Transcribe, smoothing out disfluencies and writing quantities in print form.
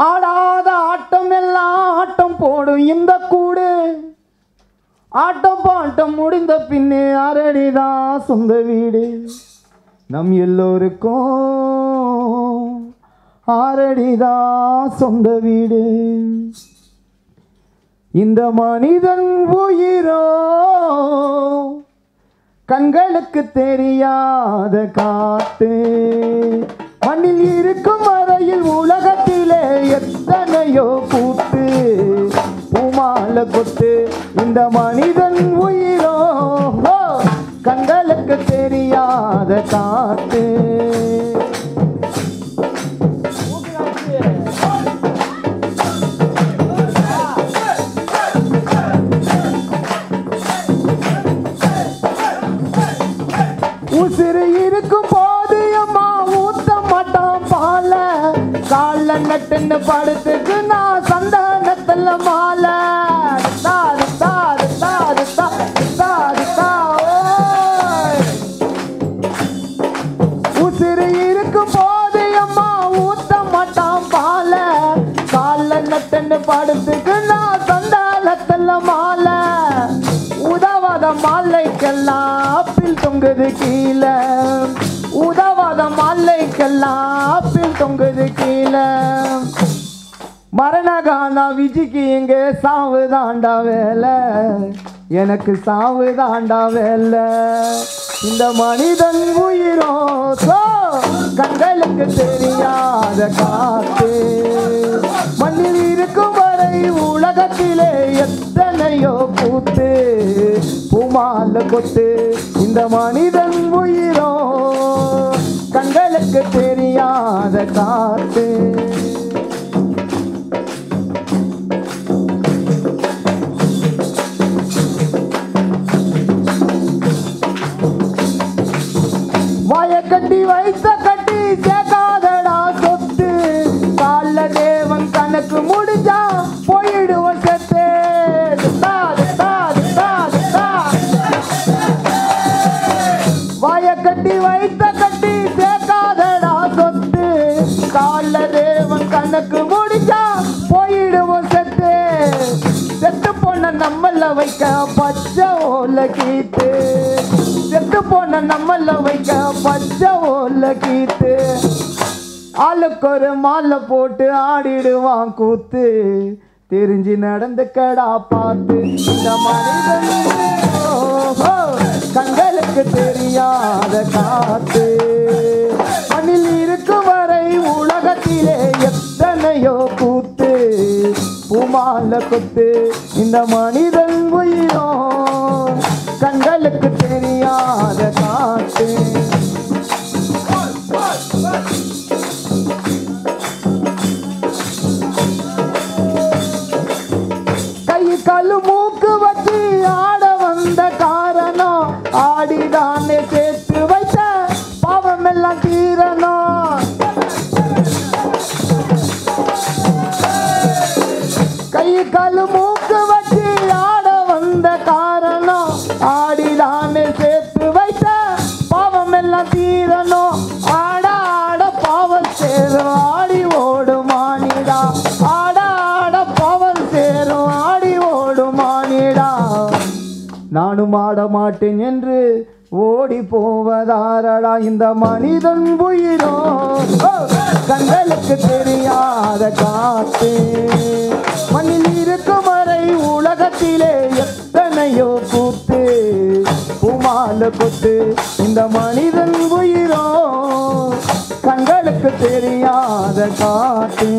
ஆடாத ஆட்டம் எல்லாம் ஆட்டம் போடும் இந்த கூடு. ஆட்டம் பாட்டம் முடிந்த பின்னே அரடிதான் சொந்த வீடு. நம் எல்லோருக்கும் அரடிதான் சொந்த வீடு. இந்த மனிதன் உயிரோ கண்களுக்கு தெரியாத காத்து. மண்ணில் இருக்கும் வரையில் உலகத்திலே எத்தனையோ கூத்து. பூமால கொத்து இந்த மனிதன் உயிரோ கண்களுக்கு தெரியாத காத்து. உசிறு இருக்கும் போது அம்மா ஊத்த மாட்டான் பால. கால நட்டுன்னு படுத்துக்கு நான் சந்தானத்துல மாலை. தாரு தாரு தாரு தாரு உசிறு இருக்கும் போது அம்மா ஊத்த மாட்டான் பால. கால நட்டுன்னு படுத்துக்கு நான் சந்தானத்துல மாலை. உதவாத மாலைக்கெல்லாம் ஆப்பிள் தொங்குது கீழே. உதவாத மாலைக்கெல்லாம் ஆப்பிள் தொங்குது கீழே. மரணகானா விஜிக்கு எங்க சாவு தாண்டா வேலை. எனக்கு சாவு தாண்டா வேலை. இந்த மனிதன் உயிரோ கண்களுக்கு தெரியாத காத்து. மண்ணில் இருக்கும் வரை உலகத்திலே எத்தனையோ கூத்து. பூமால கொத்து இந்த மனிதன் உயிரோ கண்களுக்கு தெரியாத காத்து. வாய கட்டி வைத்த கட்டி சேர்க்காதடா சொத்து. கால தேவன் கணக்கு முடிஞ்சா போயிடுவோம் செத்து. வாய கட்டி வைத்த கட்டி சேர்க்காதடா சொத்து. கால தேவன் கணக்கு முடிஞ்சா போயிடுவோம் செத்து. செத்து போன நம்மள வைக்க பச்சை ஓல கீத்து. செத்து போன நம்மள வைக்க பச்சை ஓல கீத்து. ஆளுக்கு ஒரு மாலை போட்டு ஆடிடுவான் கூத்து. தெரிஞ்சு நடந்து கடா பார்த்து இந்த மனிதன் கண்களுக்கு தெரியாத காத்து. மண்ணில் இருக்கும் வரை உலகத்திலே எத்தனையோ கூத்து. பூமால கொத்து இந்த மனிதன் உயிரோ கண்களுக்கு தெரியாத காத்து. கை காலு மூக்கு வச்சு ஆட வந்த காரணம். ஆடிதானே சேர்த்து வைத்த பாவம் எல்லாம் தீரணும். கை காலு மூக்கு வச்சு ஆட வந்த காரணம். ஆடிதானே சேர்த்து வைத்த பாவம் எல்லாம் தீரணும். ஆட ஆட பாவம் சேரும் ஆடி ஓடு மானிடா. ஆட ஆட பாவம் சேரும் ஆடி ஓடு மானிடா. நானும் ஆட மாட்டேன் என்று ஓடி போவதாரடா இந்த மனிதன் உயிரோ கண்களுக்கு தெரியாத காத்து. மண்ணில் இருக்கும் வரை உலகத்திலே எத்தனையோ கூத்து. பூமால கொத்து இந்த மனிதன் உயிரோ கண்களுக்கு தெரியாத காத்து.